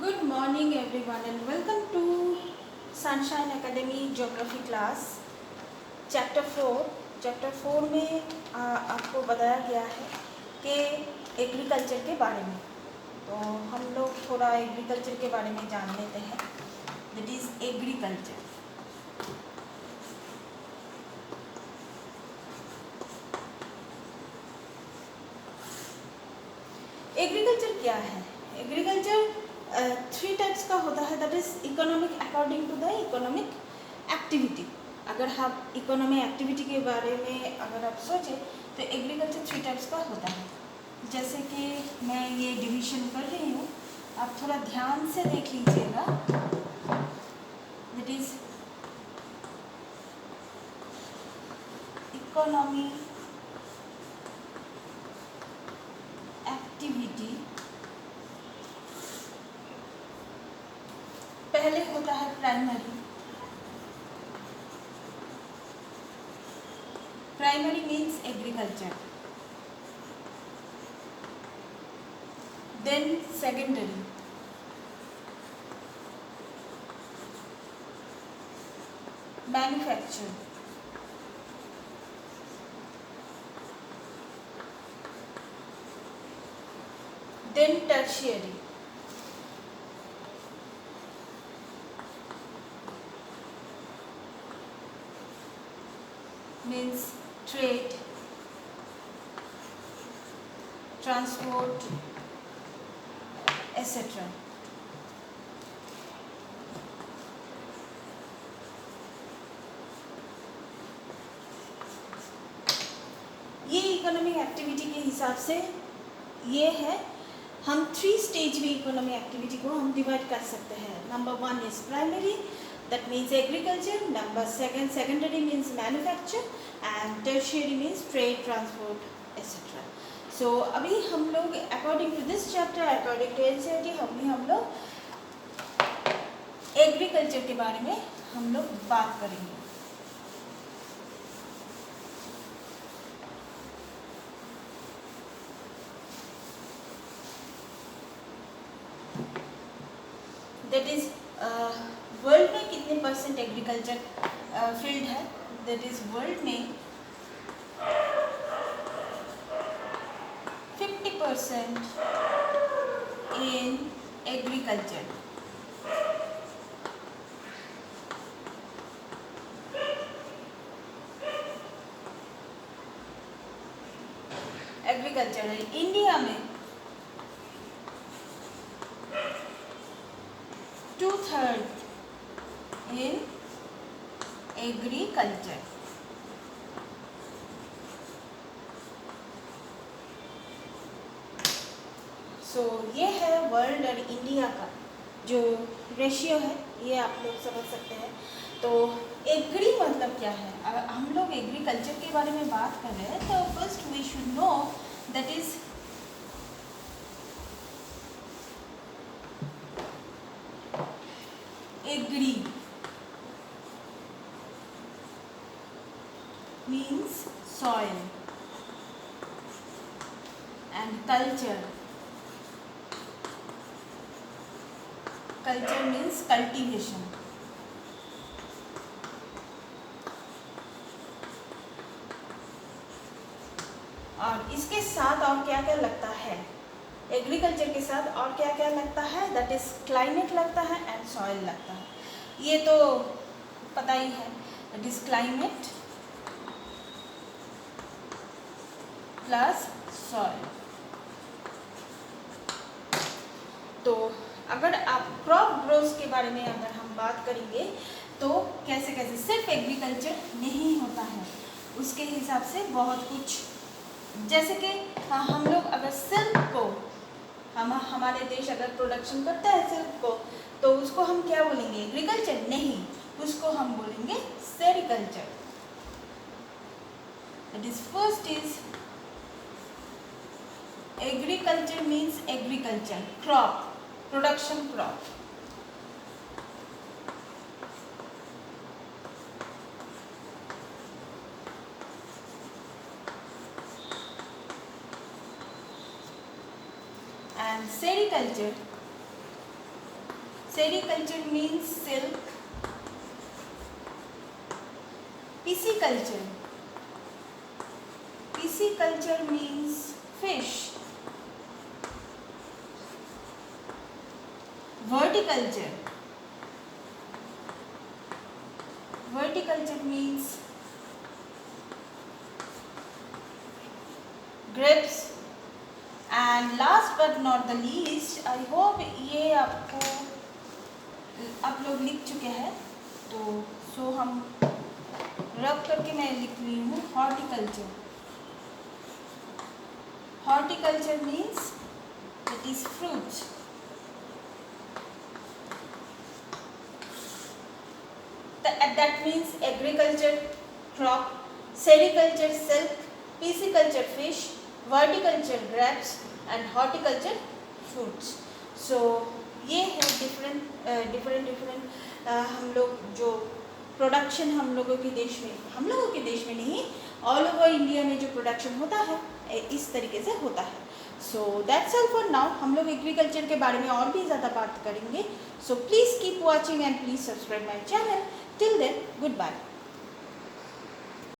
Good morning everyone and welcome to Sunshine Academy Geography class chapter 4 में आपको बताया गया है कि एग्रीकल्चर के बारे में। तो हम लोग थोड़ा एग्रीकल्चर के बारे में जान लेते हैं। That is agriculture. एग्रीकल्चर क्या है? एग्रीकल्चर 3 टाइप्स का होता है। That is economic according to the economic activity. अगर आप इकोनॉमिक एक्टिविटी के बारे में अगर आप सोचें तो एग्रीकल्चर 3 टाइप्स का होता है। जैसे कि मैं ये डिवीजन कर रही हूँ, आप थोड़ा ध्यान से देख लीजिएगा। That is economy activity. पहले होता है primary. Primary means agriculture. Then secondary. Manufacture. Then tertiary. means trade, transport, etc. ये इकोनॉमिक एक्टिविटी के हिसाब से ये है। हम 3 स्टेज में इकोनॉमिक एक्टिविटी को हम डिवाइड कर सकते हैं। Number 1 is primary, that means agriculture. Number 2 secondary means manufacture and tertiary means trade, transport, etc. So अभी हम लोग according to this chapter, according to NCERT, हम लोग एग्रीकल्चर के बारे में हम लोग बात करेंगे। That is वर्ल्ड में कितने परसेंट एग्रीकल्चर फील्ड है? दैट इज वर्ल्ड में 50% इन एग्रीकल्चर। एग्रीकल्चर है इंडिया में 2/3 in agriculture। सो ये है वर्ल्ड और इंडिया का जो रेशियो है, ये आप लोग समझ सकते हैं। तो एग्री मतलब क्या है? हम लोग एग्रीकल्चर के बारे में बात कर रहे हैं तो first we should know that is agri means soil and culture means cultivation। और इसके साथ और क्या क्या लगता है? एग्रीकल्चर के साथ और क्या क्या लगता है? दैट इज क्लाइमेट लगता है एंड सॉइल लगता है। ये तो पता ही है। That is climate plus soil. तो अगर आप क्रॉप ग्रोथ के बारे में अगर हम बात करेंगे तो कैसे कैसे सिर्फ एग्रीकल्चर नहीं होता है, उसके हिसाब से बहुत कुछ। जैसे कि हम लोग अगर सिल्क को हमारे देश अगर प्रोडक्शन करता है सिल्क को, तो उसको हम क्या बोलेंगे? एग्रीकल्चर नहीं, उसको हम बोलेंगे sericulture. That is first is agriculture means agriculture, crop, production crop। and sericulture Sericulture means silk. Pisciculture. Pisciculture means fish. Verticulture. Verticulture means grapes. And last but not the least, I hope ये आपको आप लोग लिख चुके हैं, तो सो हम रब करके मैं लिख रही हूँ horticulture. Horticulture means it is fruits. That means agriculture, crop, sericulture, silk, pisciculture, fish, verticulture, grapes and horticulture, fruits. So ये है different हम लोग जो प्रोडक्शन हम लोगों के देश में नहीं, ऑल ओवर इंडिया में जो प्रोडक्शन होता है इस तरीके से होता है. So that's all for now. हम लोग एग्रीकल्चर के बारे में और भी ज़्यादा बात करेंगे. So please keep watching and please subscribe my channel. Till then, good bye.